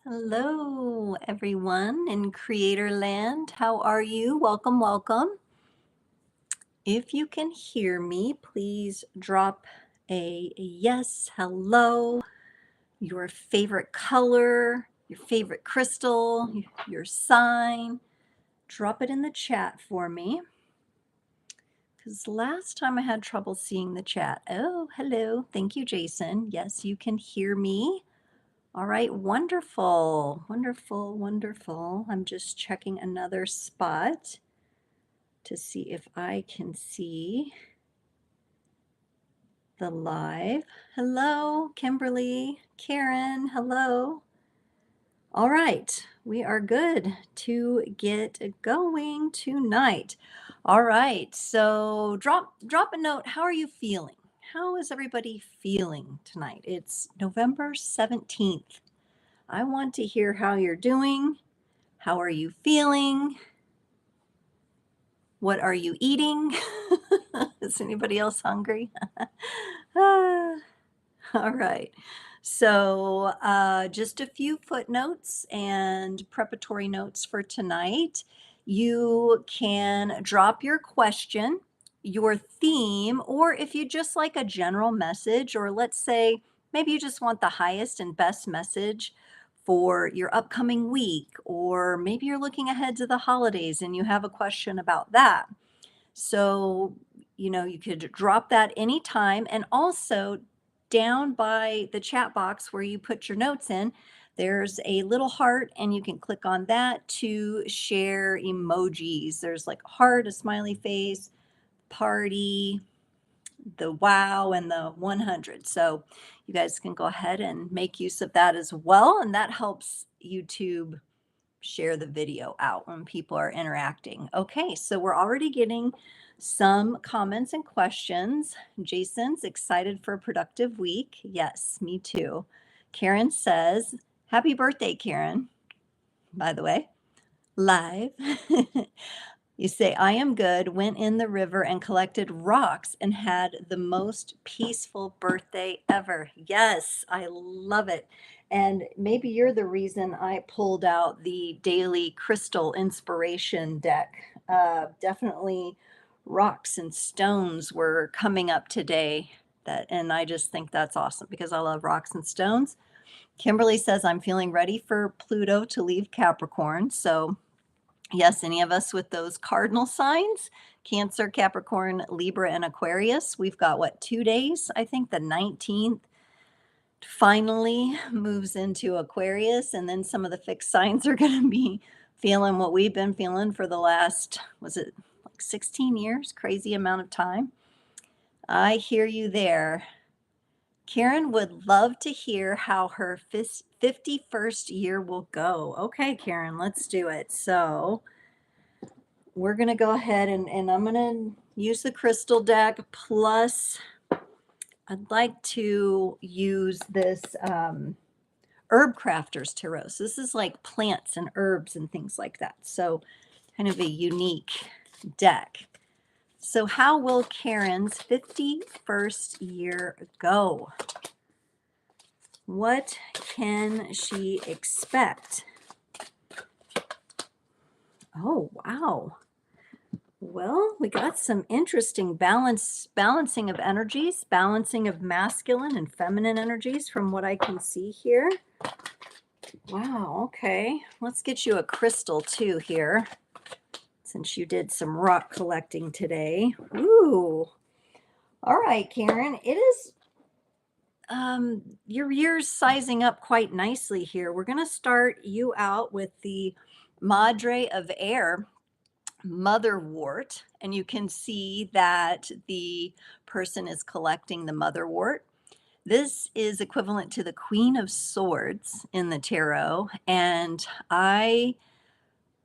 Hello, everyone in Creator Land. How are you? Welcome, welcome. If you can hear me, please drop a yes, hello, your favorite color, your favorite crystal, your sign. Drop it in the chat for me. Because last time I had trouble seeing the chat. Oh, hello. Thank you, Jason. Yes, you can hear me. All right, wonderful, wonderful, wonderful. I'm just checking another spot to see if I can see the live. Hello, Kimberly, Karen, hello. All right, we are good to get going tonight. All right, so drop a note. How are you feeling? How is everybody feeling tonight? It's November 17th. I want to hear how you're doing. How are you feeling? What are you eating? Is anybody else hungry? Ah, all right. So, just a few footnotes and preparatory notes for tonight. You can drop your question, your theme, or if you just like a general message, or let's say maybe you just want the highest and best message for your upcoming week, or maybe you're looking ahead to the holidays and you have a question about that. So, you could drop that anytime. And also, down by the chat box where you put your notes in, there's a little heart, and you can click on that to share emojis. There's like a heart, a smiley face, party, the wow, and the 100. So, you guys can go ahead and make use of that as well. And that helps YouTube share the video out when people are interacting. Okay, so we're already getting some comments and questions. Jason's excited for a productive week. Yes, me too. Karen says, happy birthday, Karen, by the way, live. You say, I am good, went in the river and collected rocks and had the most peaceful birthday ever. Yes, I love it. And maybe you're the reason I pulled out the daily crystal inspiration deck. Definitely rocks and stones were coming up today. And I just think that's awesome because I love rocks and stones. Kimberly says, I'm feeling ready for Pluto to leave Capricorn. So yes, any of us with those cardinal signs, Cancer, Capricorn, Libra, and Aquarius. We've got what, 2 days? I think the 19th finally moves into Aquarius, and then some of the fixed signs are going to be feeling what we've been feeling for the last, was it like 16 years? Crazy amount of time. I hear you there. Karen would love to hear how her 51st year will go. Okay, Karen, let's do it. So, we're going to go ahead and I'm going to use the crystal deck. Plus, I'd like to use this Herb Crafters Tarot. So this is like plants and herbs and things like that. So kind of a unique deck. So how will Karen's 51st year go? What can she expect? Oh, wow. Well, we got some interesting balancing of energies, balancing of masculine and feminine energies from what I can see here. Wow, okay. Let's get you a crystal too here, since you did some rock collecting today. Ooh. All right, Karen. It is your year's sizing up quite nicely here. We're going to start you out with the Madre of Air motherwort, and you can see that the person is collecting the motherwort. This is equivalent to the Queen of Swords in the tarot, and I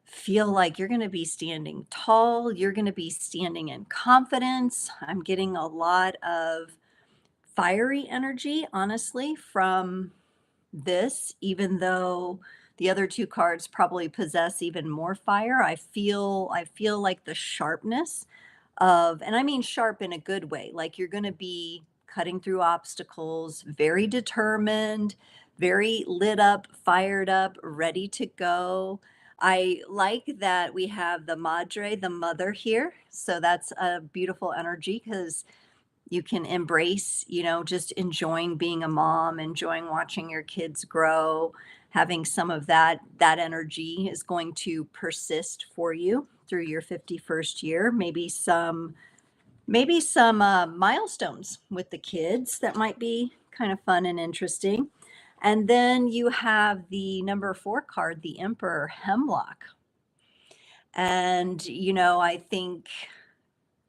feel like you're going to be standing tall, you're going to be standing in confidence. I'm getting a lot of fiery energy, honestly, from this, even though the other two cards probably possess even more fire. I feel like the sharpness of, and I mean sharp in a good way, like you're going to be cutting through obstacles, very determined, very lit up, fired up, ready to go. I like that we have the madre, the mother here. So that's a beautiful energy because you can embrace, just enjoying being a mom, enjoying watching your kids grow, having some of that energy is going to persist for you through your 51st year. Maybe some milestones with the kids that might be kind of fun and interesting. And then you have the number 4 card, the Emperor Hemlock. And, I think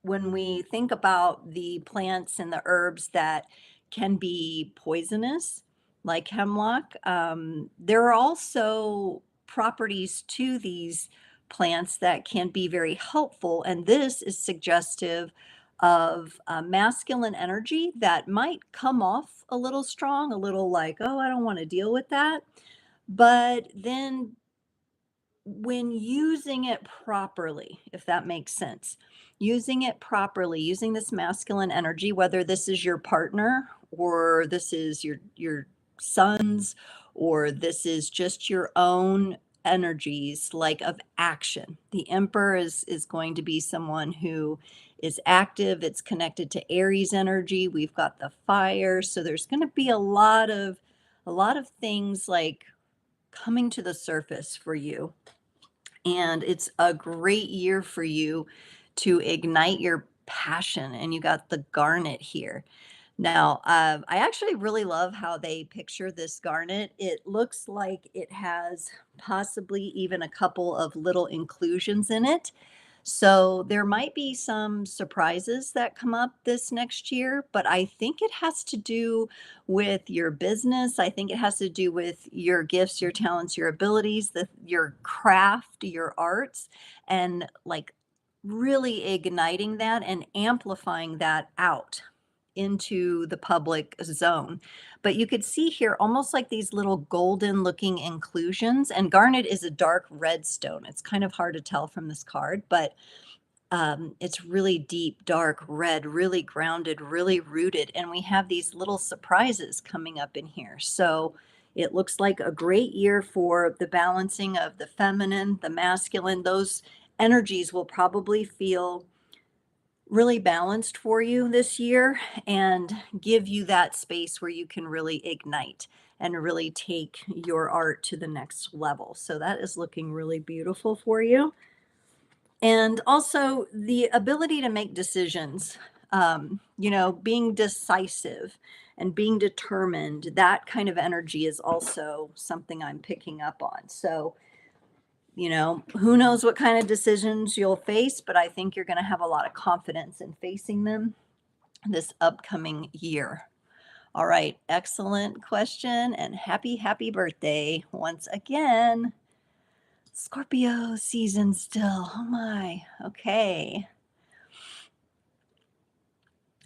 when we think about the plants and the herbs that can be poisonous, like hemlock, there are also properties to these plants that can be very helpful. And this is suggestive of masculine energy that might come off a little strong, a little like, oh, I don't want to deal with that. But then when using it properly, if that makes sense, using it properly, using this masculine energy, whether this is your partner or this is your sons or this is just your own energies like of action. The emperor is going to be someone who is active. It's connected to Aries energy. We've got the fire. So there's going to be a lot of things like coming to the surface for you, and it's a great year for you to ignite your passion. And you got the garnet here. Now, I actually really love how they picture this garnet. It looks like it has possibly even a couple of little inclusions in it. So there might be some surprises that come up this next year, but I think it has to do with your business. I think it has to do with your gifts, your talents, your abilities, your craft, your arts, and like really igniting that and amplifying that out into the public zone. But you could see here almost like these little golden looking inclusions. And garnet is a dark red stone. It's kind of hard to tell from this card, but it's really deep, dark red, really grounded, really rooted. And we have these little surprises coming up in here. So it looks like a great year for the balancing of the feminine, the masculine. Those energies will probably feel really balanced for you this year and give you that space where you can really ignite and really take your art to the next level. So that is looking really beautiful for you. And also the ability to make decisions, being decisive and being determined, that kind of energy is also something I'm picking up on. So, who knows what kind of decisions you'll face, but I think you're going to have a lot of confidence in facing them this upcoming year. All right, excellent question and happy birthday once again. Scorpio season still. Oh my. Okay.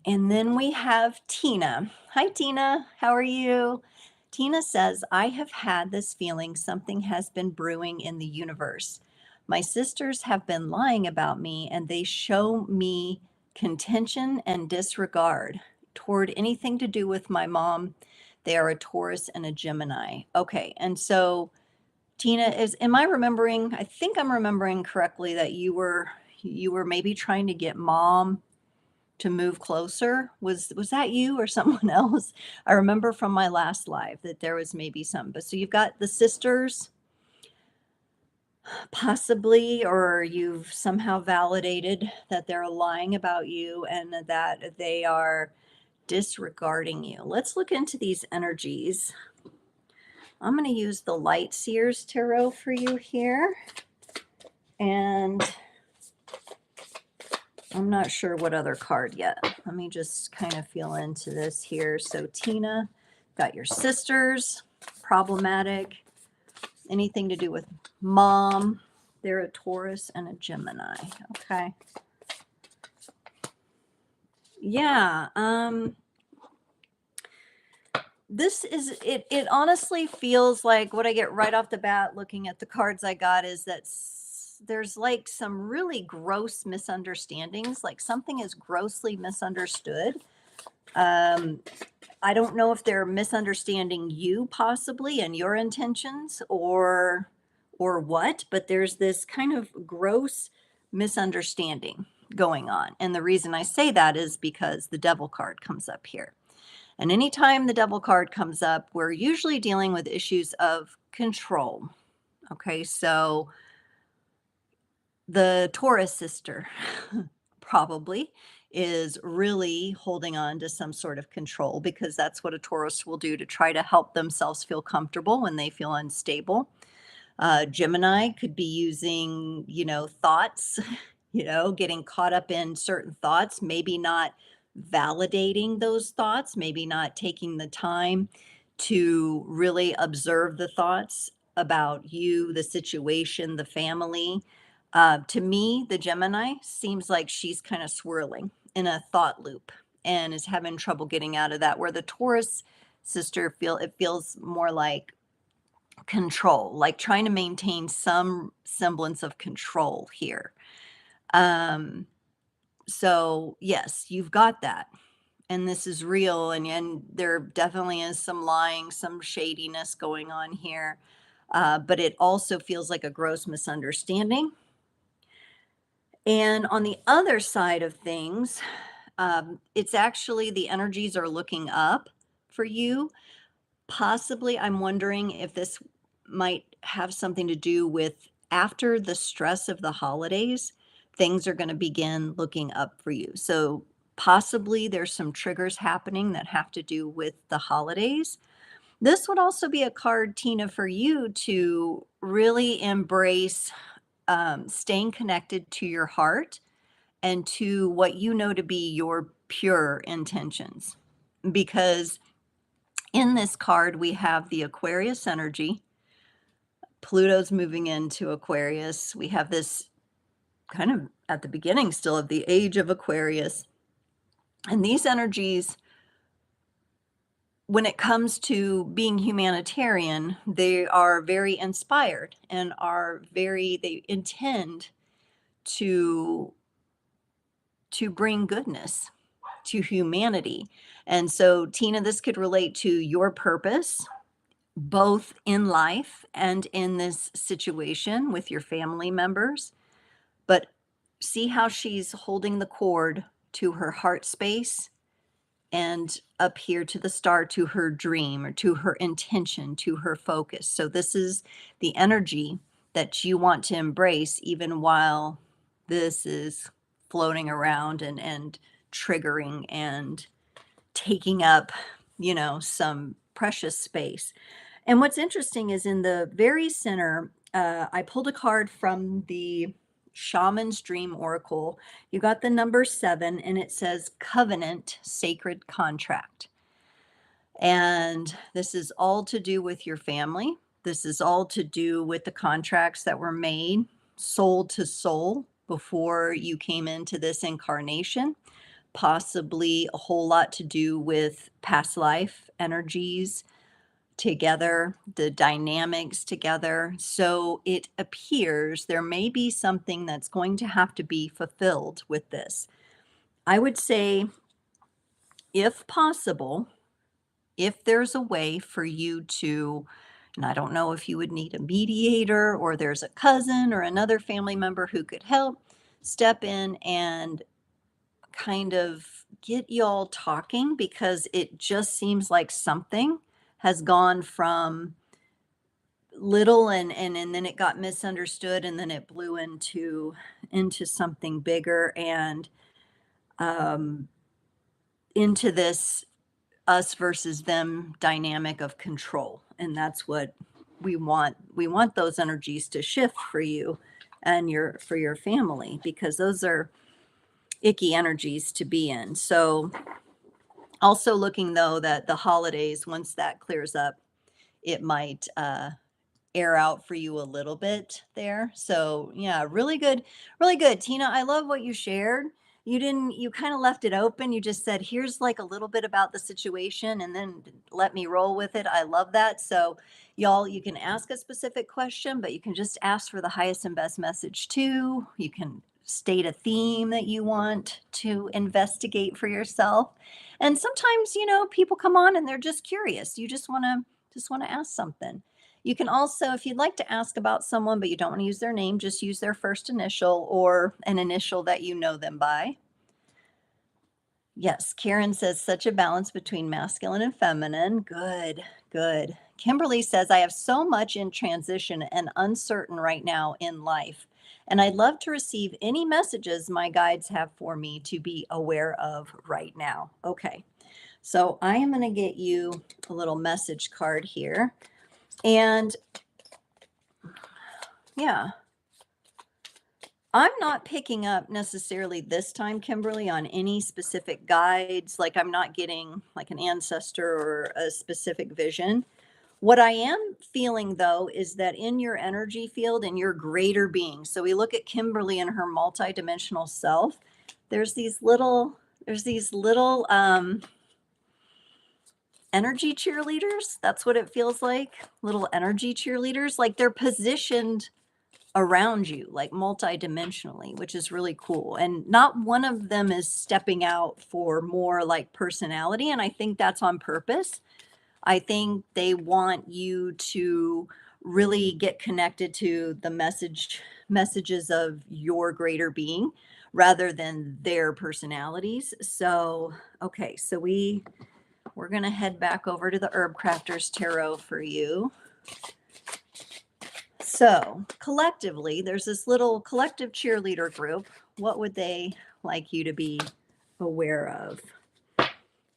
And then we have Tina. Hi, Tina. How are you? Tina says, I have had this feeling something has been brewing in the universe. My sisters have been lying about me, and they show me contention and disregard toward anything to do with my mom. They are a Taurus and a Gemini. Okay. And so, Tina, am I remembering? I think I'm remembering correctly that you were maybe trying to get mom to move closer. Was that you or someone else? I remember from my last live that there was maybe some. But so you've got the sisters possibly, or you've somehow validated that they're lying about you and that they are disregarding you. Let's look into these energies. I'm going to use the Light Seers Tarot for you here. And I'm not sure what other card yet. Let me just kind of feel into this here. So Tina, got your sisters, problematic, anything to do with mom. They're a Taurus and a Gemini. Okay. Yeah. This is it honestly feels like what I get right off the bat looking at the cards I got is that there's like some really gross misunderstandings, like something is grossly misunderstood. Um I don't know if they're misunderstanding you possibly and your intentions or what, but there's this kind of gross misunderstanding going on. And the reason I say that is because the devil card comes up here. And anytime the devil card comes up, we're usually dealing with issues of control. Okay, so the Taurus sister probably is really holding on to some sort of control because that's what a Taurus will do to try to help themselves feel comfortable when they feel unstable. Gemini could be using, thoughts, getting caught up in certain thoughts, maybe not validating those thoughts, maybe not taking the time to really observe the thoughts about you, the situation, the family. To me, the Gemini seems like she's kind of swirling in a thought loop and is having trouble getting out of that. Where the Taurus sister feels more like control, like trying to maintain some semblance of control here. Um, so yes, you've got that. And this is real, and there definitely is some lying, some shadiness going on here. But it also feels like a gross misunderstanding. And on the other side of things, it's actually the energies are looking up for you. Possibly, I'm wondering if this might have something to do with after the stress of the holidays, things are going to begin looking up for you. So, possibly there's some triggers happening that have to do with the holidays. This would also be a card, Tina, for you to really embrace staying connected to your heart and to what you know to be your pure intentions. Because in this card, we have the Aquarius energy. Pluto's moving into Aquarius. We have this kind of at the beginning still of the age of Aquarius. And these energies, when it comes to being humanitarian, they are very inspired and they intend to bring goodness to humanity. And so, Tina, this could relate to your purpose, both in life and in this situation with your family members. But see how she's holding the cord to her heart space and up here to the star, to her dream or to her intention, to her focus. So, this is the energy that you want to embrace, even while this is floating around and triggering and taking up, some precious space. And what's interesting is in the very center, I pulled a card from the Shaman's Dream Oracle. You got the number 7, and it says Covenant Sacred Contract. And this is all to do with your family. This is all to do with the contracts that were made soul to soul before you came into this incarnation. Possibly a whole lot to do with past life energies together, the dynamics together. So it appears there may be something that's going to have to be fulfilled with this. I would say, if possible, if there's a way for you to, and I don't know if you would need a mediator or there's a cousin or another family member who could help step in and kind of get y'all talking, because it just seems like something has gone from little and then it got misunderstood and then it blew into something bigger and um into this us versus them dynamic of control. And that's what we want those energies to shift for you and your family, because those are icky energies to be in. So, also looking though that the holidays, once that clears up, it might air out for you a little bit there. So yeah, really good, really good. Tina, I love what you shared. You kind of left it open. You just said, here's like a little bit about the situation and then let me roll with it. I love that. So y'all, you can ask a specific question, but you can just ask for the highest and best message too. You can state a theme that you want to investigate for yourself. And sometimes, people come on and they're just curious. You just want to ask something. You can also, if you'd like to ask about someone, but you don't want to use their name, just use their first initial or an initial that you know them by. Yes, Karen says such a balance between masculine and feminine. Good, good. Kimberly says, I have so much in transition and uncertain right now in life, and I'd love to receive any messages my guides have for me to be aware of right now. Okay, so I am going to get you a little message card here. And yeah, I'm not picking up necessarily this time, Kimberly, on any specific guides. Like I'm not getting like an ancestor or a specific vision. What I am feeling though is that in your energy field, in your greater being. So we look at Kimberly and her multidimensional self. There's these little, there's these little energy cheerleaders. That's what it feels like. Little energy cheerleaders. Like they're positioned around you, like multidimensionally, which is really cool. And not one of them is stepping out for more like personality. And I think that's on purpose. I think they want you to really get connected to the messages of your greater being rather than their personalities. So, okay, so we're going to head back over to the Herb Crafters Tarot for you. So, collectively, there's this little collective cheerleader group. What would they like you to be aware of?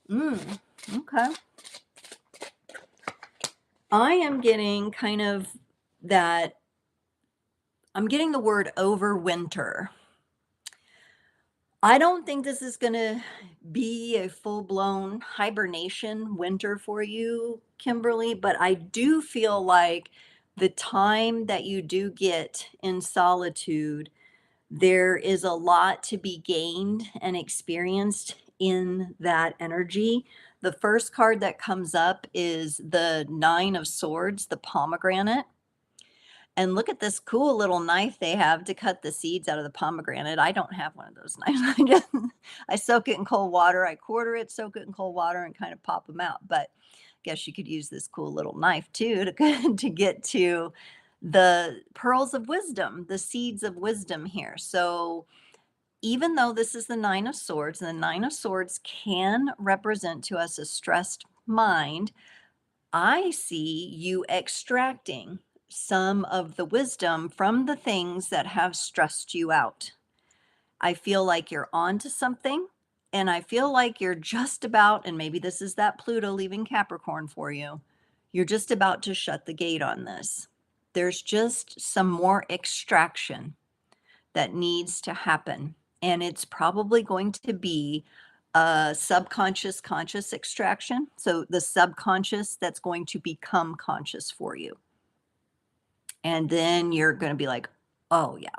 Okay. I am getting kind of that, I'm getting the word overwinter. I don't think this is going to be a full blown hibernation winter for you, Kimberly, but I do feel like the time that you do get in solitude, there is a lot to be gained and experienced in that energy. The first card that comes up is the Nine of Swords, the pomegranate. And look at this cool little knife they have to cut the seeds out of the pomegranate. I don't have one of those knives. I soak it in cold water. I quarter it, soak it in cold water, and kind of pop them out. But I guess you could use this cool little knife too to get to the pearls of wisdom, the seeds of wisdom here. So even though this is the Nine of Swords, and the Nine of Swords can represent to us a stressed mind, I see you extracting some of the wisdom from the things that have stressed you out. I feel like you're on to something, and I feel like you're just about, and maybe this is that Pluto leaving Capricorn for you, you're just about to shut the gate on this. There's just some more extraction that needs to happen. And it's probably going to be a subconscious conscious extraction. So the subconscious that's going to become conscious for you. And then you're going to be like, oh, yeah,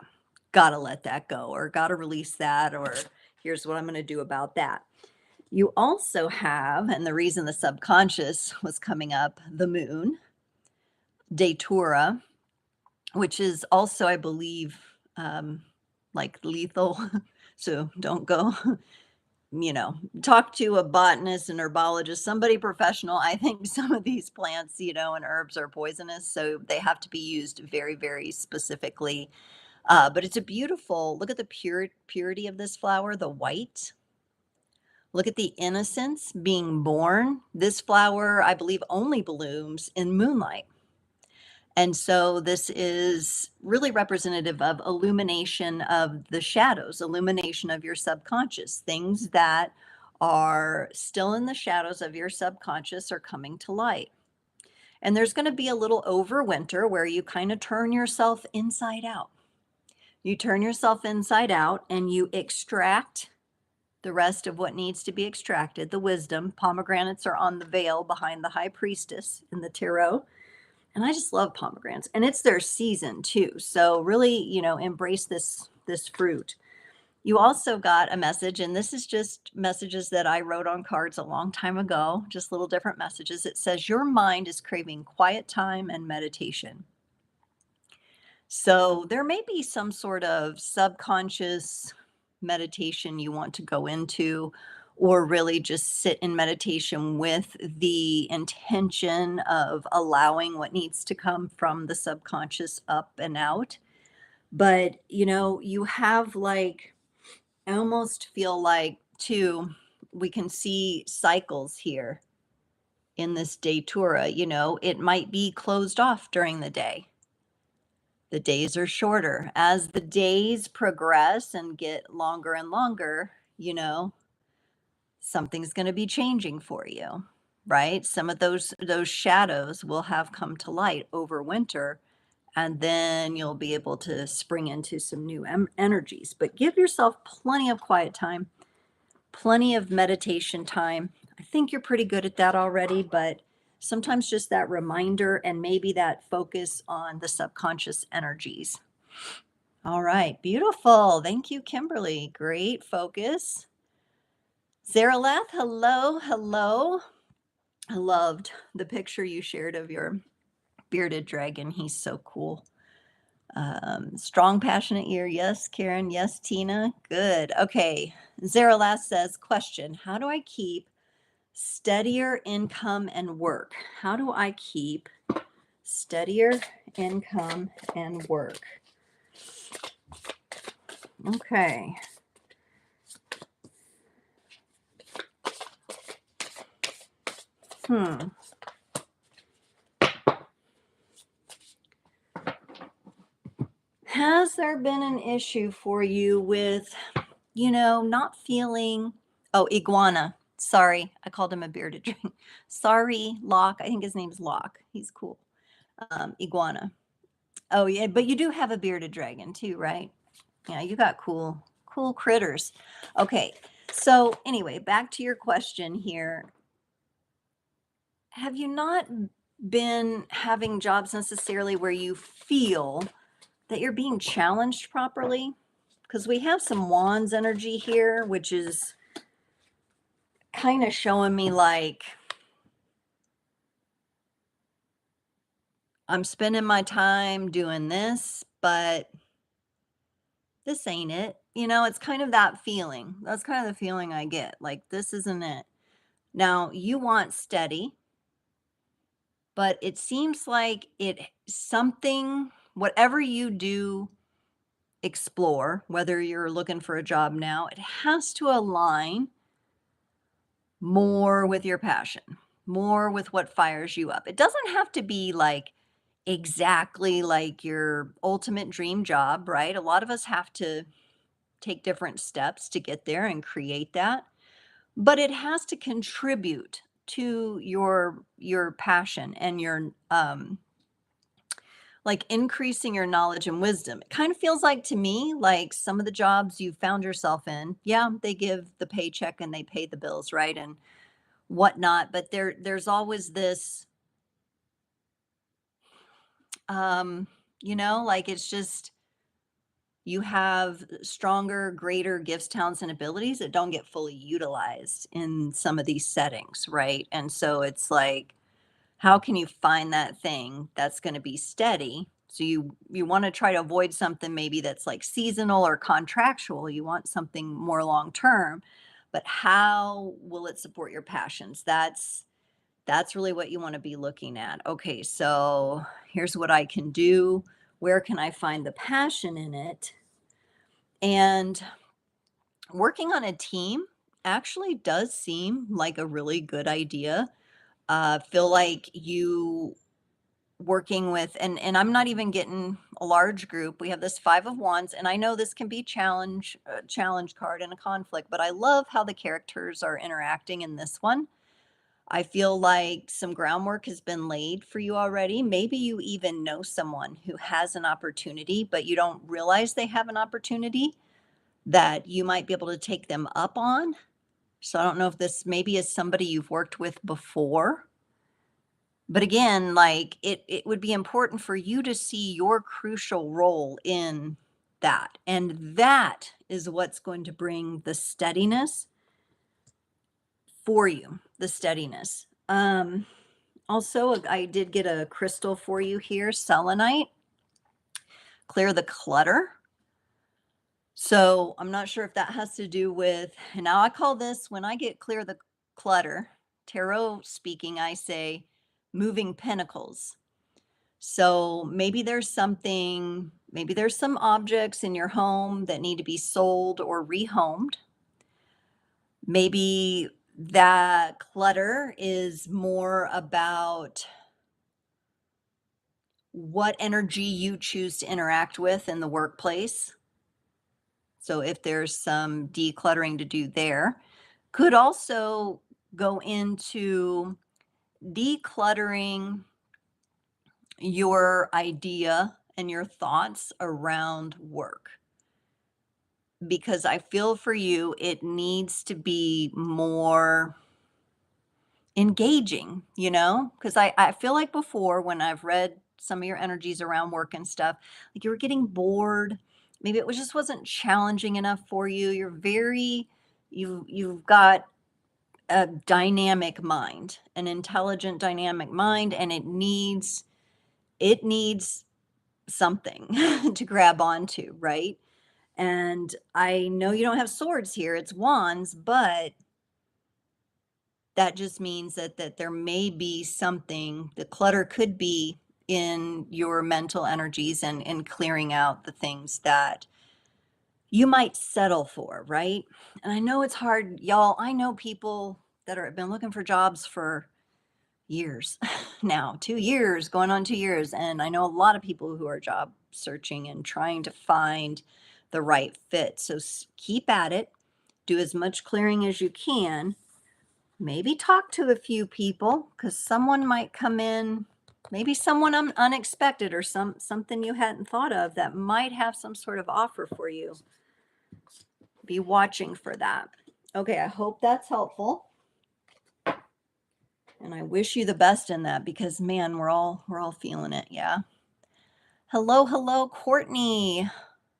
got to let that go, or got to release that, or here's what I'm going to do about that. You also have, and the reason the subconscious was coming up, the moon, Datura, which is also, I believe, like lethal. So don't go, talk to a botanist and herbologist, somebody professional. I think some of these plants, and herbs are poisonous. So they have to be used very, very specifically. But it's a beautiful, look at the purity of this flower, the white. Look at the innocence being born. This flower, I believe, only blooms in moonlight. And so this is really representative of illumination of the shadows, illumination of your subconscious. Things that are still in the shadows of your subconscious are coming to light. And there's going to be a little overwinter where you kind of turn yourself inside out. You turn yourself inside out and you extract the rest of what needs to be extracted, the wisdom. Pomegranates are on the veil behind the high priestess in the tarot. And I just love pomegranates, and it's their season too. So really, embrace this fruit. You also got a message, and this is just messages that I wrote on cards a long time ago, just little different messages. It says your mind is craving quiet time and meditation. So there may be some sort of subconscious meditation you want to go into, or really just sit in meditation with the intention of allowing what needs to come from the subconscious up and out. But, you have like, I almost feel like too, we can see cycles here in this datura. It might be closed off during the day. The days are shorter. As the days progress and get longer and longer, something's going to be changing for you, right? Some of those shadows will have come to light over winter, and then you'll be able to spring into some new energies. But give yourself plenty of quiet time, plenty of meditation time. I think you're pretty good at that already, but sometimes just that reminder and maybe that focus on the subconscious energies. All right, beautiful. Thank you, Kimberly. Great focus. Zaralath, hello, hello. I loved the picture you shared of your bearded dragon. He's so cool. Strong, passionate ear. Yes, Karen. Yes, Tina. Good. Okay. Zaralath says, question, how do I keep steadier income and work? How do I keep steadier income and work? Okay. Has there been an issue for you with, not feeling, oh, iguana. Sorry, I called him a bearded dragon. Sorry, Locke. I think his name's Locke. He's cool. Iguana. Oh, yeah, but you do have a bearded dragon too, right? Yeah, you got cool critters. Okay. So anyway, back to your question here. Have you not been having jobs necessarily where you feel that you're being challenged properly? Because we have some wands energy here, which is kind of showing me like I'm spending my time doing this, but this ain't it. It's kind of that feeling. That's kind of the feeling I get. Like, this isn't it. Now, you want steady, but it seems like whatever you do explore, whether you're looking for a job now, it has to align more with your passion, more with what fires you up. It doesn't have to be like exactly like your ultimate dream job, right? A lot of us have to take different steps to get there and create that, but it has to contribute to your passion and your like increasing your knowledge and wisdom. It kind of feels like to me like some of the jobs you found yourself in, yeah, they give the paycheck and they pay the bills, right? And whatnot, but there's always this like it's just you have stronger, greater gifts, talents, and abilities that don't get fully utilized in some of these settings, right? And so it's like, how can you find that thing that's going to be steady? So you want to try to avoid something maybe that's like seasonal or contractual. You want something more long term, but how will it support your passions? That's really what you want to be looking at. Okay, so here's what I can do. Where can I find the passion in it? And working on a team actually does seem like a really good idea. Feel like you working with, and I'm not even getting a large group. We have this 5 of Wands, and I know this can be challenge card and a conflict, but I love how the characters are interacting in this one. I feel like some groundwork has been laid for you already. Maybe you even know someone who has an opportunity, but you don't realize they have an opportunity that you might be able to take them up on. So I don't know if this maybe is somebody you've worked with before. But again, like it would be important for you to see your crucial role in that. And that is what's going to bring the steadiness for you, the steadiness. Also, I did get a crystal for you here, selenite. Clear the clutter. So I'm not sure if that has to do with, and now I call this when I get clear the clutter, tarot speaking, I say moving pinnacles. So maybe there's some objects in your home that need to be sold or rehomed. Maybe that clutter is more about what energy you choose to interact with in the workplace. So if there's some decluttering to do there, could also go into decluttering your idea and your thoughts around work. Because I feel for you, it needs to be more engaging, because I feel like before when I've read some of your energies around work and stuff, like you were getting bored. Maybe it was just wasn't challenging enough for you. You've got a dynamic mind, an intelligent dynamic mind, and it needs something to grab onto, right? And I know you don't have swords here, it's wands, but that just means that there may be something, the clutter could be in your mental energies and clearing out the things that you might settle for, right? And I know it's hard, y'all. I know people that have been looking for jobs for years now, 2 years, going on 2 years. And I know a lot of people who are job searching and trying to find the right fit. So keep at it, do as much clearing as you can. Maybe talk to a few people because someone might come in, maybe someone unexpected or something you hadn't thought of that might have some sort of offer for you. Be watching for that. Okay, I hope that's helpful. And I wish you the best in that because man, we're all feeling it. Yeah. Hello, hello, Courtney.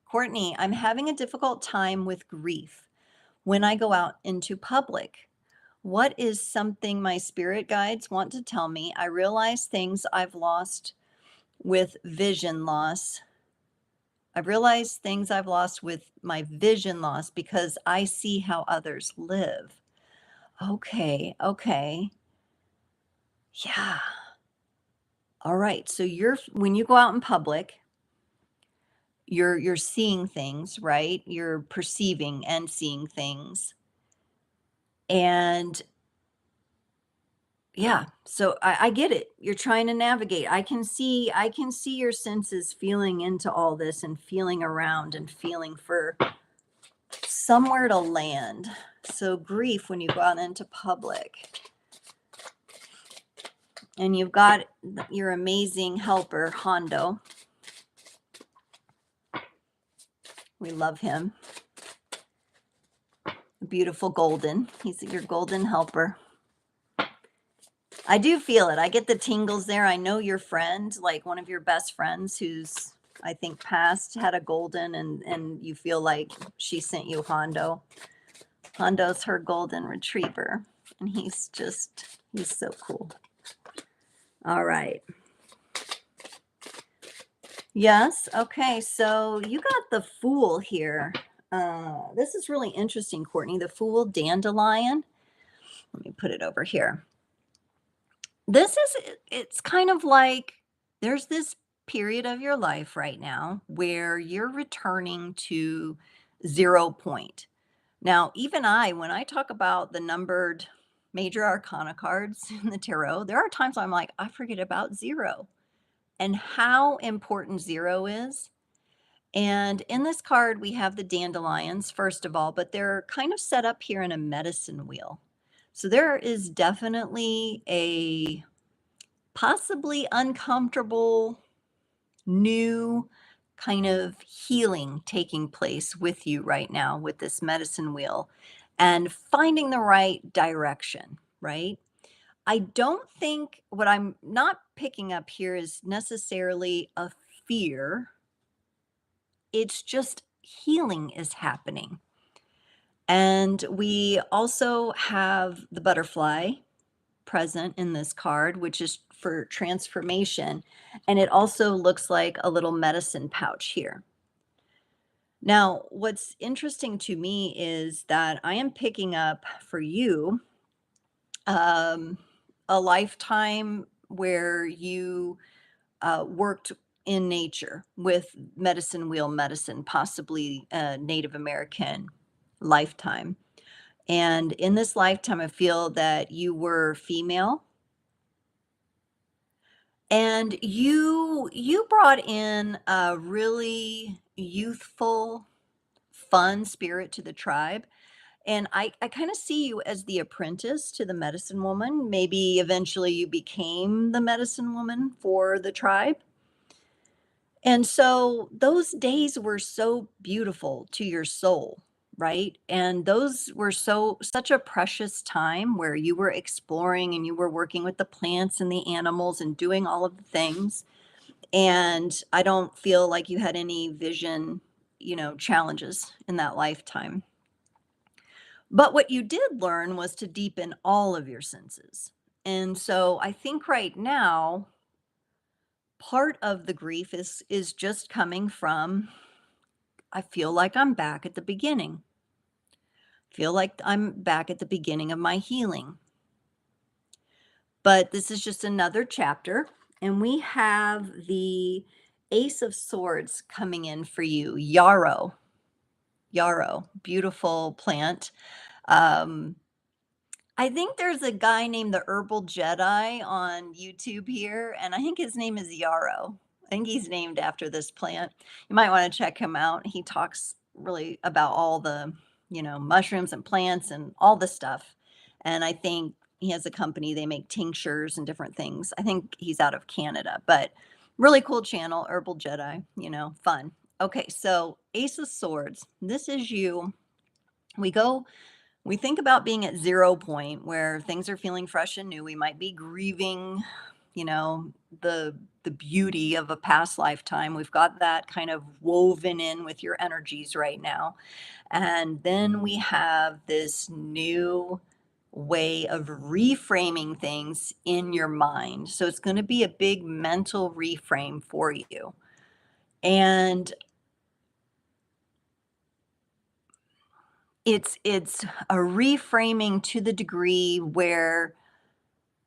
Courtney, I'm having a difficult time with grief when I go out into public. What is something my spirit guides want to tell me? I realize things I've lost with vision loss. I've realized things I've lost with my vision loss because I see how others live. Okay, okay. Yeah. All right. So when you go out in public, you're seeing things, right? You're perceiving and seeing things. And yeah, so I get it. You're trying to navigate. I can see your senses feeling into all this and feeling around and feeling for somewhere to land. So grief when you go out into public. And you've got your amazing helper, Hondo. We love him. Beautiful golden. He's your golden helper. I do feel it. I get the tingles there. I know your friend, like one of your best friends who's I think passed, had a golden and you feel like she sent you Hondo. Hondo's her golden retriever and he's so cool. All right. Yes. Okay. So you got the Fool here. This is really interesting, Courtney. The Fool dandelion. Let me put it over here. It's kind of like there's this period of your life right now where you're returning to 0 point. Now, even when I talk about the numbered major arcana cards in the tarot, there are times I'm like, I forget about zero and how important zero is. And in this card, we have the dandelions, first of all, but they're kind of set up here in a medicine wheel. So there is definitely a possibly uncomfortable, new kind of healing taking place with you right now with this medicine wheel and finding the right direction, right? I don't think what I'm not picking up here is necessarily a fear. It's just healing is happening. And we also have the butterfly present in this card, which is for transformation. And it also looks like a little medicine pouch here. Now, what's interesting to me is that I am picking up for you um, a lifetime where you worked in nature with medicine wheel medicine, possibly a Native American lifetime. And in this lifetime, I feel that you were female and you brought in a really youthful, fun spirit to the tribe. And I kind of see you as the apprentice to the medicine woman. Maybe eventually you became the medicine woman for the tribe. And so those days were so beautiful to your soul, right? And those were such a precious time where you were exploring and you were working with the plants and the animals and doing all of the things. And I don't feel like you had any vision, challenges in that lifetime. But what you did learn was to deepen all of your senses. And so I think right now, part of the grief is just coming from I feel like I'm back at the beginning. Feel like I'm back at the beginning of my healing. But this is just another chapter and we have the Ace of Swords coming in for you. Yarrow. Yarrow, beautiful plant. Um I think there's a guy named the Herbal Jedi on YouTube here, and I think his name is Yarrow. I think he's named after this plant. You might want to check him out. He talks really about all the, mushrooms and plants and all the stuff. And I think he has a company, they make tinctures and different things. I think he's out of Canada, but really cool channel, Herbal Jedi, fun. Okay, so Ace of Swords. This is you. We go we think about being at 0 point where things are feeling fresh and new. We might be grieving, you know, the beauty of a past lifetime. We've got that kind of woven in with your energies right now. And then we have this new way of reframing things in your mind. So it's going to be a big mental reframe for you. And it's a reframing to the degree where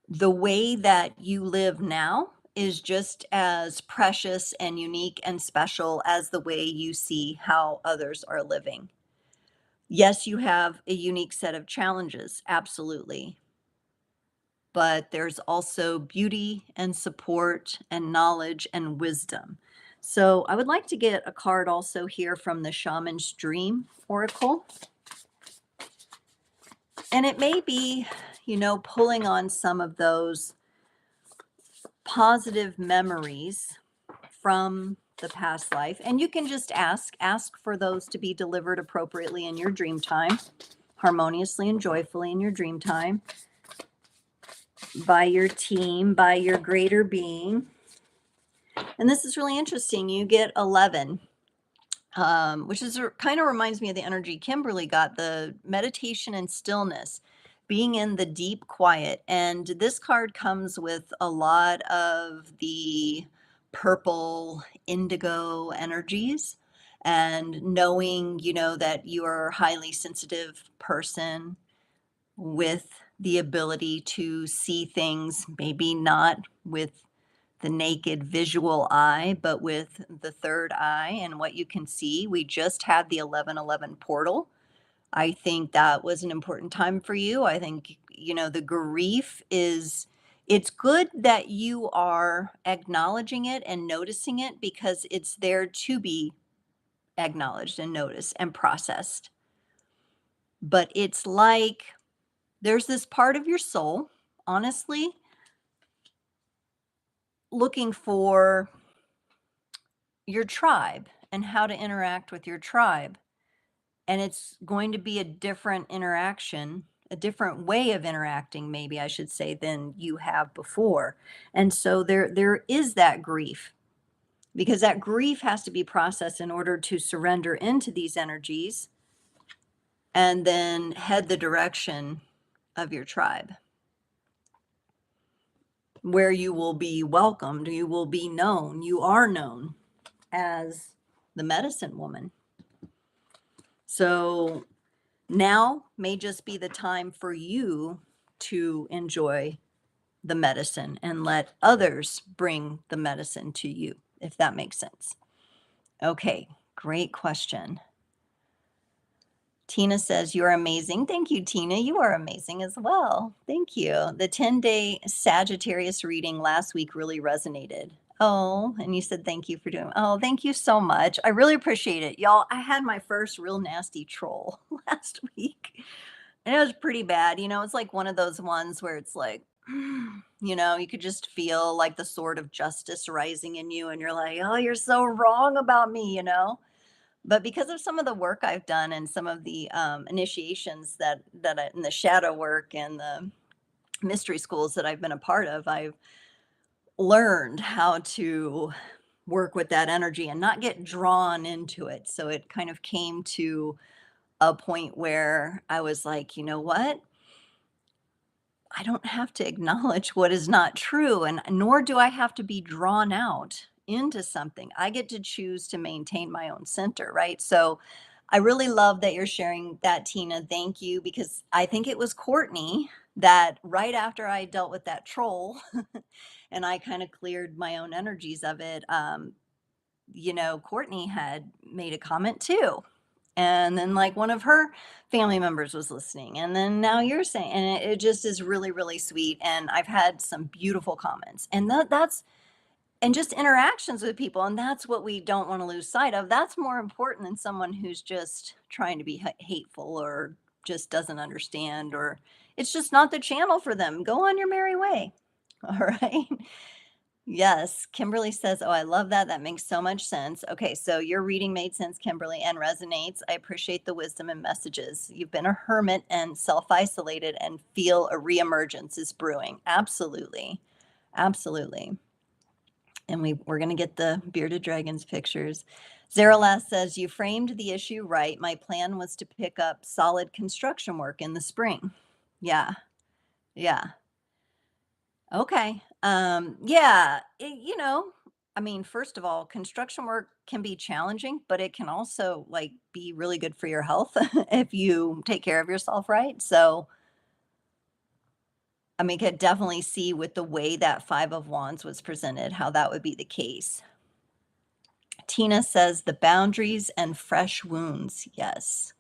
the way that you live now is just as precious and unique and special as the way you see how others are living. Yes, you have a unique set of challenges, absolutely. But there's also beauty and support and knowledge and wisdom. So I would like to get a card also here from the Shaman's Dream Oracle. And it may be, pulling on some of those positive memories from the past life. And you can just ask for those to be delivered appropriately in your dream time, harmoniously and joyfully in your dream time, by your team, by your greater being. And this is really interesting. You get 11. Which is kind of reminds me of the energy Kimberly got, the meditation and stillness, being in the deep quiet. And this card comes with a lot of the purple indigo energies and knowing, that you are a highly sensitive person with the ability to see things, maybe not with the naked visual eye, but with the third eye and what you can see. We just had the 1111 portal. I think that was an important time for you. I think, the grief is, it's good that you are acknowledging it and noticing it because it's there to be acknowledged and noticed and processed. But it's like there's this part of your soul, honestly, looking for your tribe and how to interact with your tribe. And it's going to be a different interaction, a different way of interacting, maybe I should say, than you have before. And so there is that grief because that grief has to be processed in order to surrender into these energies and then head the direction of your tribe where you will be welcomed, you will be known, you are known as the medicine woman. So now may just be the time for you to enjoy the medicine and let others bring the medicine to you, if that makes sense. Okay, great question. Tina says, "You're amazing." Thank you, Tina. You are amazing as well. Thank you. The 10-day Sagittarius reading last week really resonated. Oh, and you said thank you for doing. Oh, thank you so much. I really appreciate it. Y'all, I had my first real nasty troll last week. And it was pretty bad. It's like one of those ones where it's like, you could just feel like the sword of justice rising in you, and you're like, "Oh, you're so wrong about me." But because of some of the work I've done and some of the initiations in the shadow work and the mystery schools that I've been a part of, I've learned how to work with that energy and not get drawn into it. So it kind of came to a point where I was like, you know what? I don't have to acknowledge what is not true, and nor do I have to be drawn out into something. I get to choose to maintain my own center, right? So I really love that you're sharing that, Tina. Thank you, because I think it was Courtney that right after I dealt with that troll and I kind of cleared my own energies of it, Courtney had made a comment too. And then, like, one of her family members was listening. And then now you're saying, and it just is really, really sweet. And I've had some beautiful comments. And and just interactions with people. And that's what we don't want to lose sight of. That's more important than someone who's just trying to be hateful or just doesn't understand, or it's just not the channel for them. Go on your merry way. All right. Yes, Kimberly says, "Oh, I love that. That makes so much sense." Okay, so your reading made sense, Kimberly, and resonates. I appreciate the wisdom and messages. You've been a hermit and self-isolated and feel a reemergence is brewing. Absolutely. Absolutely. And we're going to get the bearded dragons pictures. Zeralas says, "You framed the issue right. My plan was to pick up solid construction work in the spring." Yeah. Yeah. Okay. Yeah, I mean, first of all, construction work can be challenging, but it can also like be really good for your health if you take care of yourself, right? So, I mean, could definitely see with the way that 5 of Wands was presented, how that would be the case. Tina says the boundaries and fresh wounds. Yes.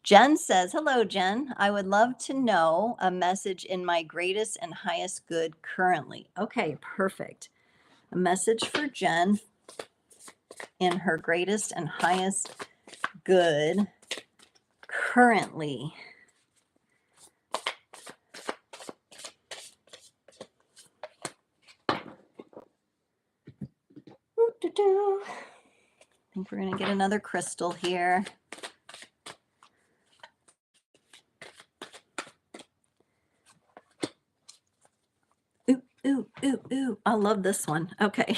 Jen says, "Hello, Jen. I would love to know a message in my greatest and highest good currently." Okay, perfect. A message for Jen in her greatest and highest good currently. I think we're going to get another crystal here. Ooh, ooh, ooh, ooh. I love this one. Okay.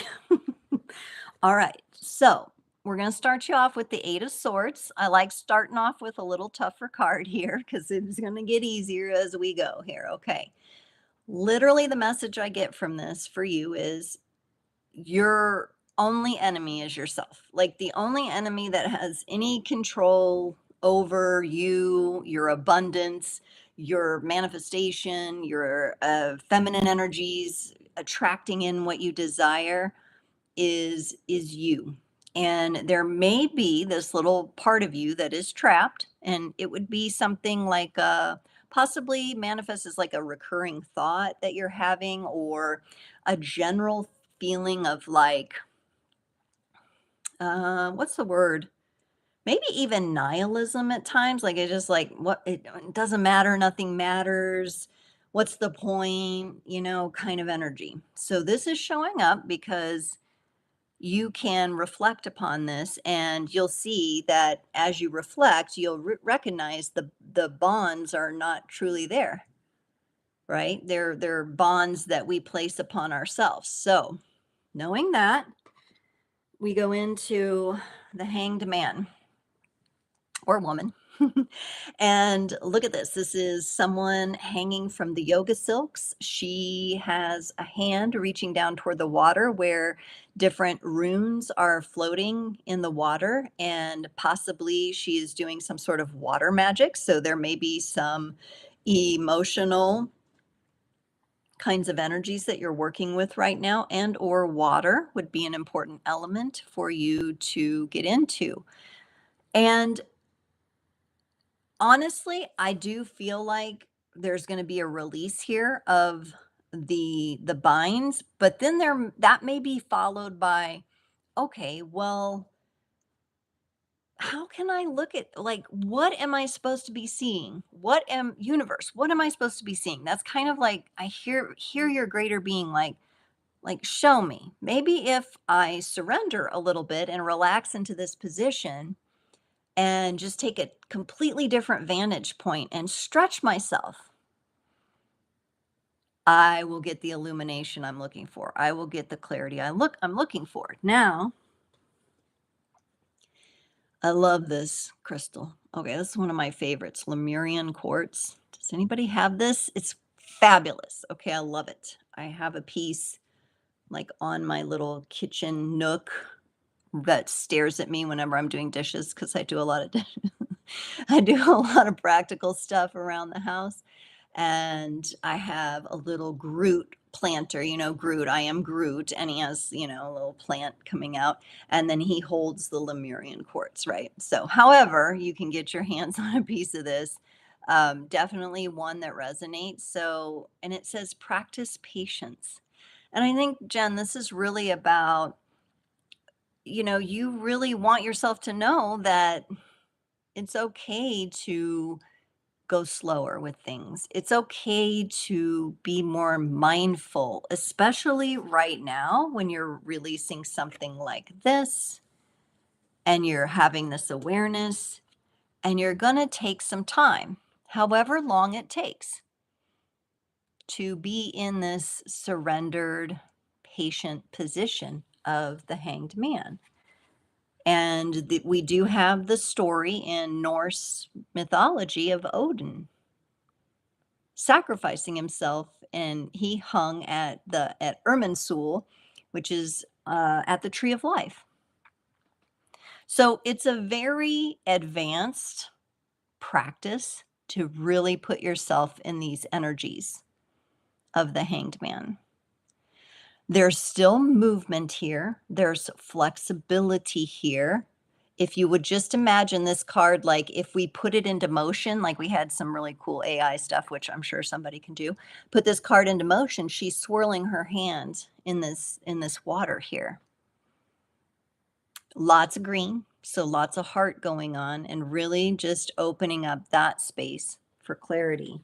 All right. So we're going to start you off with the 8 of Swords. I like starting off with a little tougher card here because it's going to get easier as we go here. Okay. Literally, the message I get from this for you is your only enemy is yourself. Like the only enemy that has any control over you, your abundance, your manifestation, your feminine energies, attracting in what you desire is you. And there may be this little part of you that is trapped, and it would be something like possibly manifest as like a recurring thought that you're having, or a general feeling of like what's the word, maybe even nihilism at times, like it's just like what, it doesn't matter, nothing matters, what's the point, kind of energy. So this is showing up because you can reflect upon this, and you'll see that as you reflect, you'll recognize the bonds are not truly there, right? They're bonds that we place upon ourselves. So knowing that, we go into the Hanged Man or woman. And look at this. This is someone hanging from the yoga silks. She has a hand reaching down toward the water where different runes are floating in the water, and possibly she is doing some sort of water magic. So there may be some emotional kinds of energies that you're working with right now, and or water would be an important element for you to get into. And honestly, I do feel like there's gonna be a release here of the binds, but then that may be followed by, okay, well, how can I look at, like, what am I supposed to be seeing? What am I supposed to be seeing? That's kind of like I hear your greater being like show me. Maybe if I surrender a little bit and relax into this position and just take a completely different vantage point and stretch myself, I will get the illumination I'm looking for. I will get the clarity I'm looking for. Now, I love this crystal. Okay, this is one of my favorites, Lemurian quartz. Does anybody have this? It's fabulous. Okay, I love it. I have a piece like on my little kitchen nook that stares at me whenever I'm doing dishes because I do a lot of dishes. I do a lot of practical stuff around the house. And I have a little Groot planter, Groot, I am Groot, and he has, a little plant coming out, and then he holds the Lemurian quartz, right? So, however, you can get your hands on a piece of this. Definitely one that resonates. So, and it says practice patience. And I think, Jen, this is really about, you really want yourself to know that it's okay to go slower with things. It's okay to be more mindful, especially right now when you're releasing something like this and you're having this awareness and you're going to take some time, however long it takes, to be in this surrendered, patient position of the hanged man. And we do have the story in Norse mythology of Odin sacrificing himself, and he hung at Irminsul, which is at the Tree of Life. So it's a very advanced practice to really put yourself in these energies of the hanged man. There's still movement here. There's flexibility here. If you would just imagine this card, like if we put it into motion, like we had some really cool AI stuff, which I'm sure somebody can do, put this card into motion, she's swirling her hand in this water here. Lots of green, so lots of heart going on, and really just opening up that space for clarity.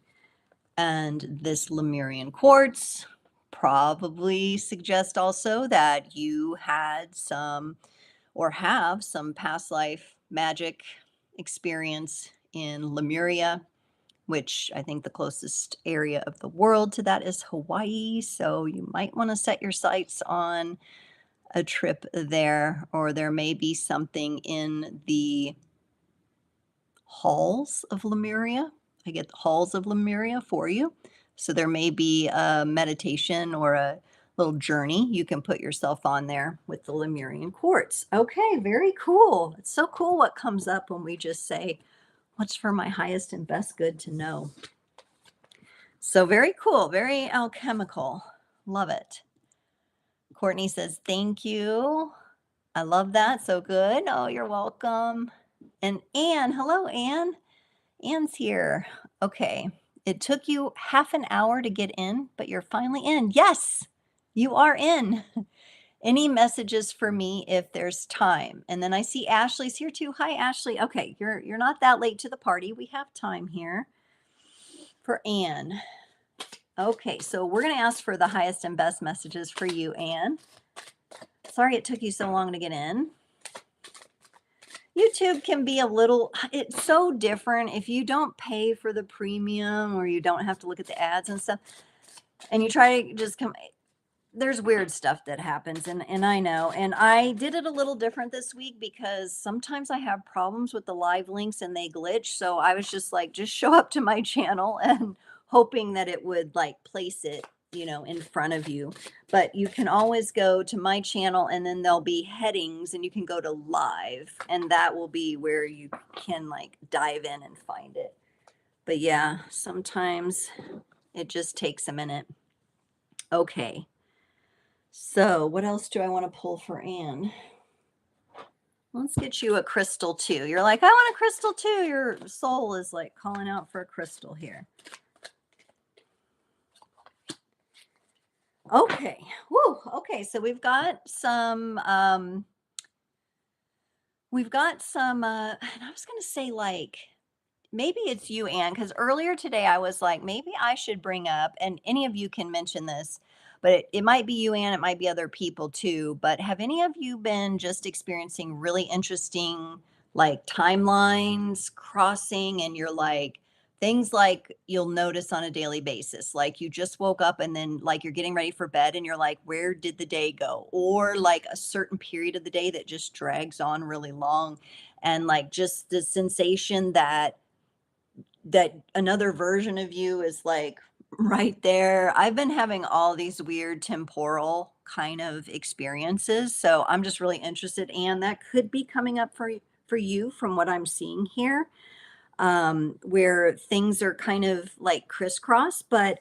And this Lemurian quartz probably suggests also that you had some or have some past life magic experience in Lemuria, which I think the closest area of the world to that is Hawaii. So you might want to set your sights on a trip there, or there may be something in the halls of Lemuria. I get the halls of Lemuria for you. So there may be a meditation or a little journey you can put yourself on there with the Lemurian quartz. Okay, very cool. It's so cool what comes up when we just say, what's for my highest and best good to know? So very cool, very alchemical. Love it. Courtney says, thank you. I love that. So good. Oh, you're welcome. And Anne, hello, Anne. Anne's here. Okay. It took you half an hour to get in, but you're finally in. Yes, you are in. Any messages for me if there's time? And then I see Ashley's here too. Hi, Ashley. Okay, you're not that late to the party. We have time here for Anne. Okay, so we're going to ask for the highest and best messages for you, Anne. Sorry it took you so long to get in. YouTube can be it's so different if you don't pay for the premium or you don't have to look at the ads and stuff, and you try to just come, there's weird stuff that happens, and I know, and I did it a little different this week because sometimes I have problems with the live links and they glitch, so I was just like, just show up to my channel and hoping that it would like place it, in front of you. But you can always go to my channel and then there'll be headings and you can go to live and that will be where you can like dive in and find it. But yeah, sometimes it just takes a minute. Okay. So, what else do I want to pull for Anne? Let's get you a crystal too. You're like, I want a crystal too. Your soul is like calling out for a crystal here. Okay. Woo. Okay. So we've got some, and I was going to say like, maybe it's you, Anne, because earlier today I was like, maybe I should bring up, and any of you can mention this, but it might be you, Anne, it might be other people too. But have any of you been just experiencing really interesting like timelines crossing, and you're like, things like you'll notice on a daily basis, like you just woke up and then like you're getting ready for bed and you're like, where did the day go? Or like a certain period of the day that just drags on really long. And like just the sensation that another version of you is like right there. I've been having all these weird temporal kind of experiences, so I'm just really interested, and that could be coming up for you from what I'm seeing here, where things are kind of like crisscross. But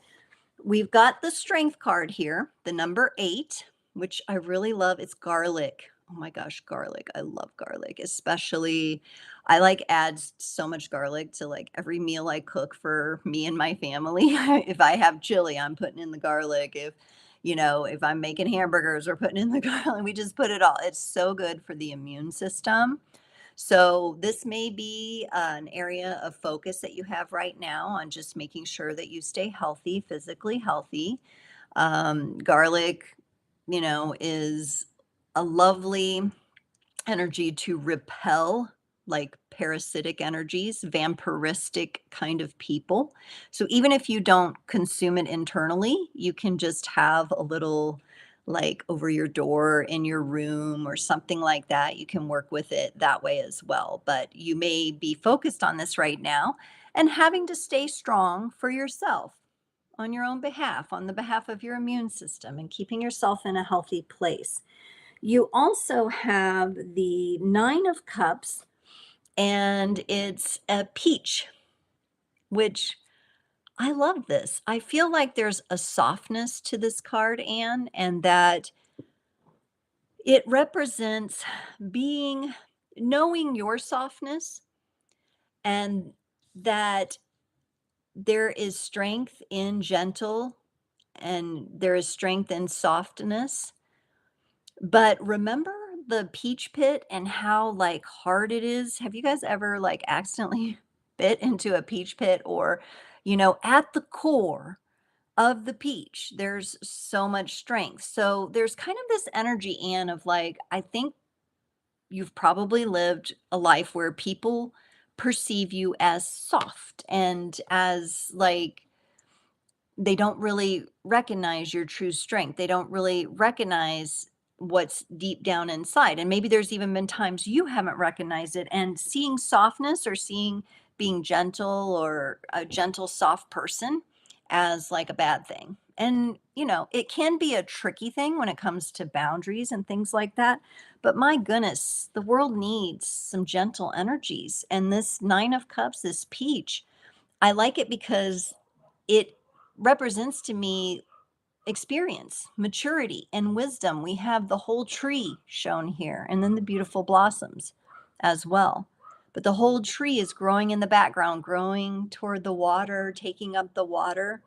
we've got the strength card here, the number 8, which I really love. It's garlic. Oh my gosh, garlic. I love garlic, especially I like add so much garlic to like every meal I cook for me and my family. If I have chili, I'm putting in the garlic. If I'm making hamburgers, we're putting in the garlic. We just put it all. It's so good for the immune system. So, this may be an area of focus that you have right now on just making sure that you stay healthy, physically healthy. Garlic, is a lovely energy to repel like parasitic energies, vampiristic kind of people. So even if you don't consume it internally, you can just have a little like over your door in your room or something like that. You can work with it that way as well. But you may be focused on this right now and having to stay strong for yourself on your own behalf, on the behalf of your immune system, and keeping yourself in a healthy place. You also have the Nine of Cups, and it's a peach, which I love this. I feel like there's a softness to this card, Anne, and that it represents being, knowing your softness, and that there is strength in gentle and there is strength in softness. But remember the peach pit and how, like, hard it is? Have you guys ever, like, accidentally bit into a peach pit or, at the core of the peach, there's so much strength. So there's kind of this energy, Anne, of like, I think you've probably lived a life where people perceive you as soft and as like they don't really recognize your true strength. They don't really recognize what's deep down inside. And maybe there's even been times you haven't recognized it. And seeing softness or seeing being gentle or a gentle, soft person as like a bad thing. And, it can be a tricky thing when it comes to boundaries and things like that. But my goodness, the world needs some gentle energies. And this Nine of Cups, this peach, I like it because it represents to me experience, maturity, and wisdom. We have the whole tree shown here, and then the beautiful blossoms as well. But the whole tree is growing in the background, growing toward the water, taking up the water,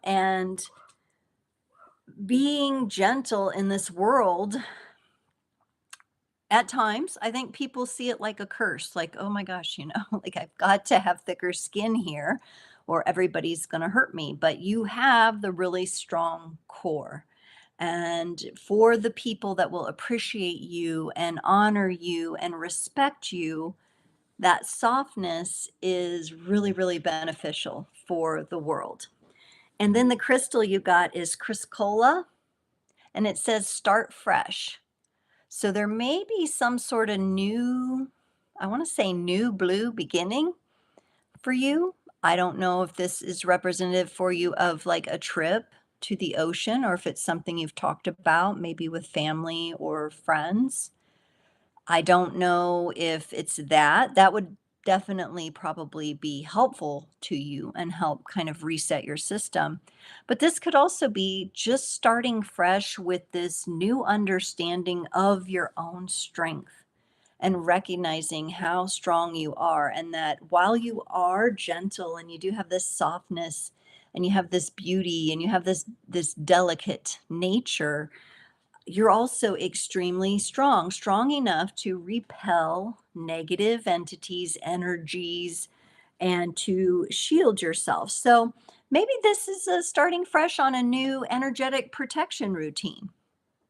and being gentle in this world. At times, I think people see it like a curse, like, "Oh my gosh, like I've got to have thicker skin here or everybody's gonna hurt me." But you have the really strong core. And for the people that will appreciate you and honor you and respect you, that softness is really, really beneficial for the world. And then the crystal you got is Chrysocolla, and it says start fresh. So there may be some sort of new, I want to say new blue beginning for you. I don't know if this is representative for you of like a trip to the ocean or if it's something you've talked about, maybe with family or friends. I don't know if it's that. That would definitely probably be helpful to you and help kind of reset your system. But this could also be just starting fresh with this new understanding of your own strength and recognizing how strong you are, and that while you are gentle and you do have this softness and you have this beauty and you have this delicate nature, you're also extremely strong, strong enough to repel negative entities, energies, and to shield yourself. So maybe this is a starting fresh on a new energetic protection routine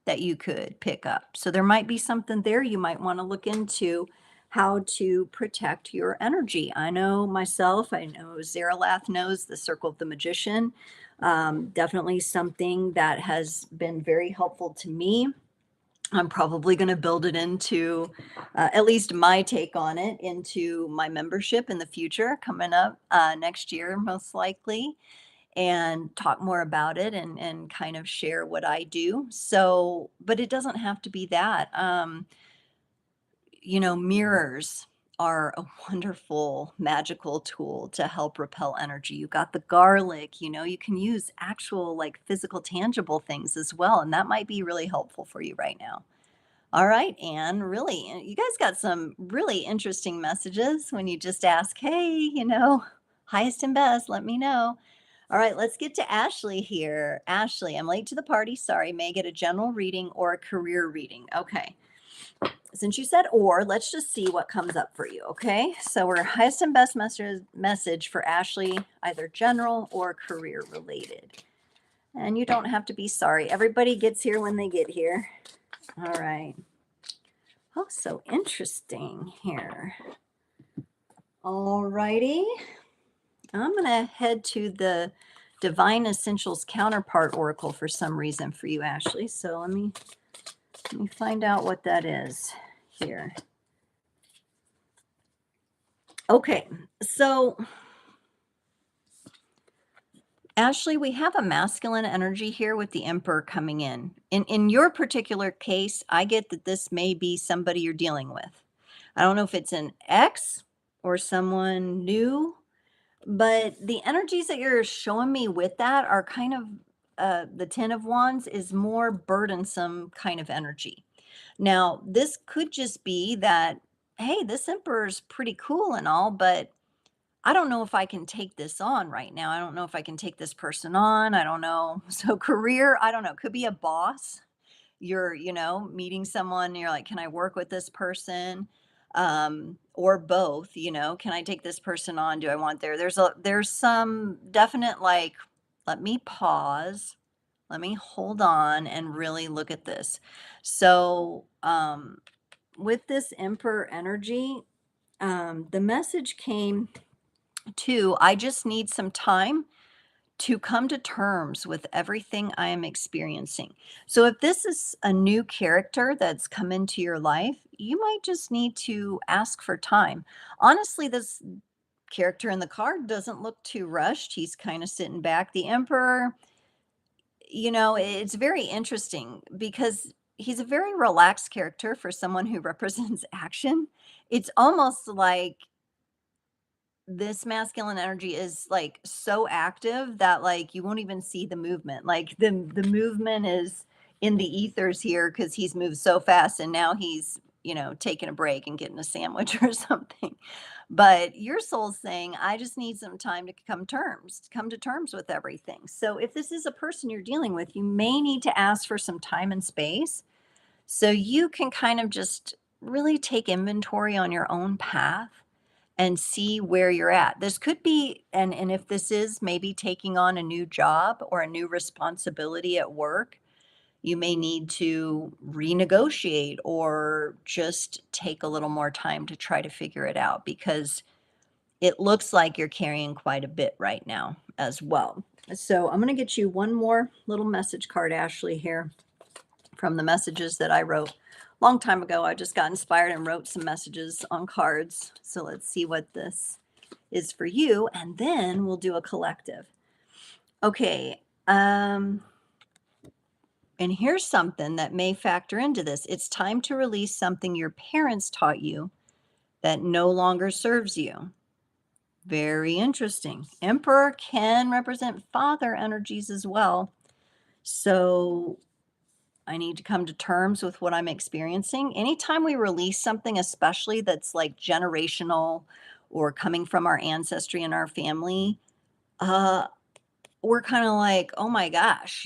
that you could pick up. So there might be something there you might want to look into, how to protect your energy. I know myself, I know Zaralath knows the Circle of the Magician. Definitely something that has been very helpful to me. I'm probably going to build it into, at least my take on it, into my membership in the future coming up next year, most likely, and talk more about it and kind of share what I do. So, but it doesn't have to be that. Mirrors are a wonderful magical tool to help repel energy. You got the garlic, you can use actual like physical tangible things as well, and that might be really helpful for you right now. All right, Anne, really, you guys got some really interesting messages when you just ask, hey, highest and best, let me know. All right, let's get to Ashley here. Ashley, I'm late to the party. Sorry, may I get a general reading or a career reading? Okay. Since you said or, let's just see what comes up for you. Okay. So we're highest and best message for Ashley, either general or career related. And you don't have to be sorry. Everybody gets here when they get here. All right. Oh, so interesting here. All righty. I'm going to head to the Divine Essentials Counterpart Oracle for some reason for you, Ashley. So let me find out what that is here. Okay, so Ashley, we have a masculine energy here with the Emperor coming in. In your particular case, I get that this may be somebody you're dealing with. I don't know if it's an ex or someone new, but the energies that you're showing me with that are kind of the Ten of Wands is more burdensome kind of energy. Now, this could just be that, hey, this emperor's pretty cool and all, but I don't know if I can take this on right now. I don't know if I can take this person on. I don't know. So, career, I don't know. Could be a boss. You're, meeting someone, and you're like, can I work with this person? Or both, can I take this person on? Do I want there's some definite like, let me pause, let me hold on and really look at this. So, with this Emperor energy, the message came to, I just need some time to come to terms with everything I am experiencing. So, if this is a new character that's come into your life, you might just need to ask for time. Honestly, this character in the card doesn't look too rushed. He's kind of sitting back. The Emperor, it's very interesting because he's a very relaxed character for someone who represents action. It's almost like this masculine energy is like so active that like you won't even see the movement. Like the movement is in the ethers here because he's moved so fast and now he's, taking a break and getting a sandwich or something. But your soul's saying, I just need some time to come to terms with everything. So if this is a person you're dealing with, you may need to ask for some time and space so you can kind of just really take inventory on your own path and see where you're at. This could be, and if this is maybe taking on a new job or a new responsibility at work, you may need to renegotiate or just take a little more time to try to figure it out because it looks like you're carrying quite a bit right now as well. So I'm going to get you one more little message card, Ashley, here from the messages that I wrote a long time ago. I just got inspired and wrote some messages on cards. So let's see what this is for you. And then we'll do a collective. Okay. And here's something that may factor into this. It's time to release something your parents taught you that no longer serves you. Very interesting. Emperor can represent father energies as well. So I need to come to terms with what I'm experiencing. Anytime we release something, especially that's like generational or coming from our ancestry and our family, uh, we're kind of like, oh my gosh,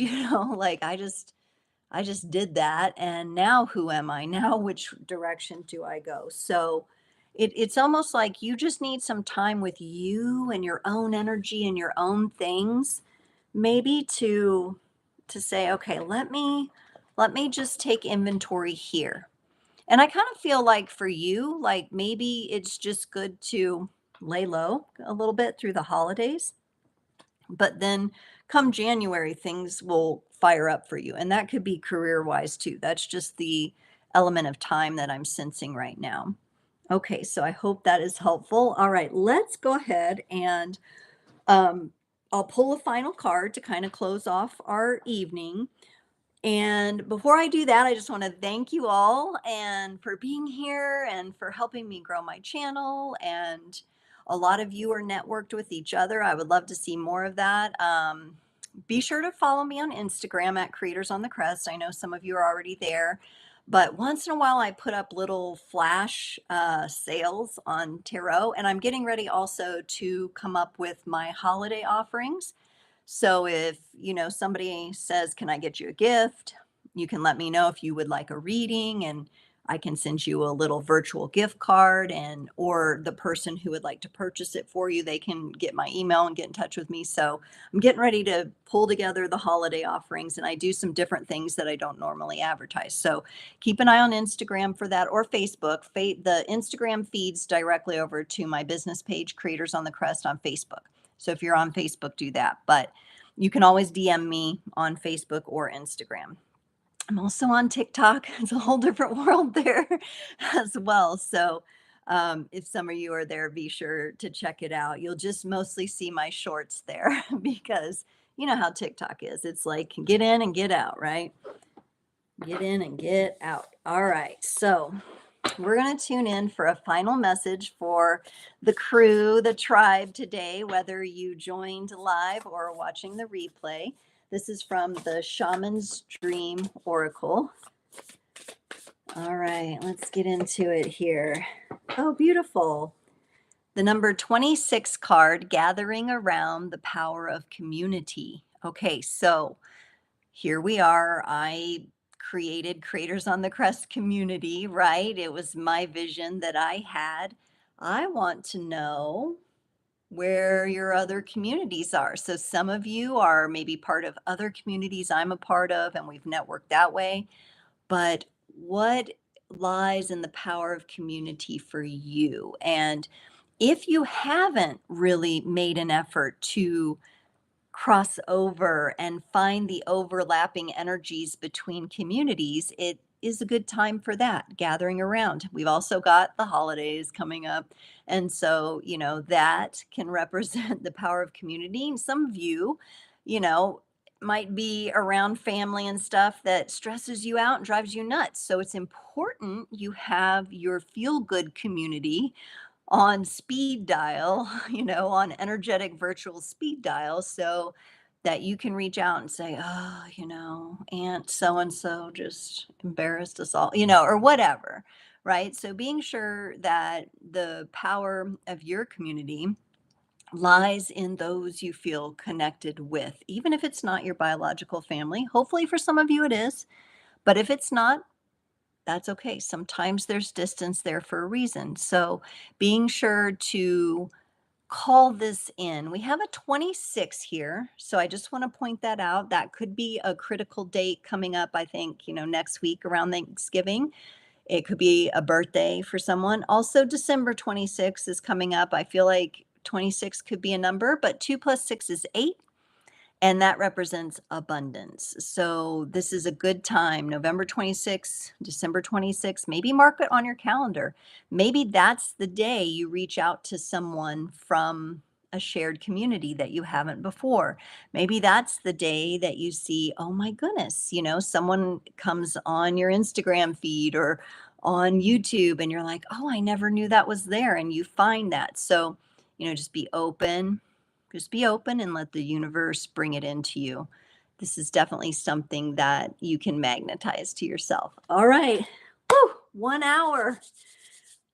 like I just did that, and now who am I? Now which direction do I go? So it's almost like you just need some time with you and your own energy and your own things, maybe to say, okay, let me just take inventory here. And I kind of feel like for you, like maybe it's just good to lay low a little bit through the holidays, but then come January, things will fire up for you. And that could be career wise too. That's just the element of time that I'm sensing right now. Okay, so I hope that is helpful. All right, let's go ahead and um, I'll pull a final card to kind of close off our evening. And before I do that, I just want to thank you all and for being here and for helping me grow my channel. And a lot of you are networked with each other. I would love to see more of that. Be sure to follow me on Instagram at Creators on the Crest. I know some of you are already there, but once in a while I put up little flash sales on tarot, and I'm getting ready also to come up with my holiday offerings. So if, somebody says, "Can I get you a gift?" You can let me know if you would like a reading, and I can send you a little virtual gift card, and or the person who would like to purchase it for you, they can get my email and get in touch with me. So I'm getting ready to pull together the holiday offerings, and I do some different things that I don't normally advertise. So keep an eye on Instagram for that, or Facebook. The Instagram feeds directly over to my business page, Creators on the Crest, on Facebook. So if you're on Facebook, do that. But you can always DM me on Facebook or Instagram. I'm also on TikTok. It's a whole different world there as well. So if some of you are there, be sure to check it out. You'll just mostly see my shorts there because you know how TikTok is. It's like get in and get out, right? Get in and get out. All right. So we're going to tune in for a final message for the crew, the tribe today, whether you joined live or watching the replay. This is from the Shaman's Dream Oracle. All right, let's get into it here. Oh, beautiful. The number 26 card, Gathering Around the Power of Community. Okay, so here we are. I created Creators on the Crest community, right? It was my vision that I had. I want to know where your other communities are. So some of you are maybe part of other communities I'm a part of, and we've networked that way. But what lies in the power of community for you? And if you haven't really made an effort to cross over and find the overlapping energies between communities, it is a good time for that, gathering around. We've also got the holidays coming up. And so, that can represent the power of community. And some of you, you know, might be around family and stuff that stresses you out and drives you nuts. So it's important you have your feel good community on speed dial, on energetic virtual speed dial, so that you can reach out and say, oh, Aunt so and so just embarrassed us all, or whatever. Right. So being sure that the power of your community lies in those you feel connected with, even if it's not your biological family. Hopefully, for some of you, it is. But if it's not, that's okay. Sometimes there's distance there for a reason. So being sure to call this in. We have a 26 here. So I just want to point that out. That could be a critical date coming up, I think, next week around Thanksgiving. It could be a birthday for someone. Also, December 26th is coming up. I feel like 26 could be a number, but 2 plus 6 is 8. and that represents abundance. So this is a good time, November 26th, December 26th, maybe mark it on your calendar. Maybe that's the day you reach out to someone from a shared community that you haven't before. Maybe that's the day that you see, oh my goodness, someone comes on your Instagram feed or on YouTube and you're like, oh, I never knew that was there. And you find that. So, just be open, and let the universe bring it into you. This is definitely something that you can magnetize to yourself. All right. Woo, 1 hour.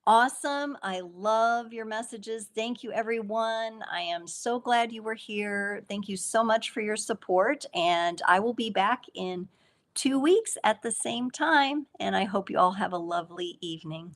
Awesome. I love your messages. Thank you, everyone. I am so glad you were here. Thank you so much for your support. And I will be back in 2 weeks at the same time. And I hope you all have a lovely evening.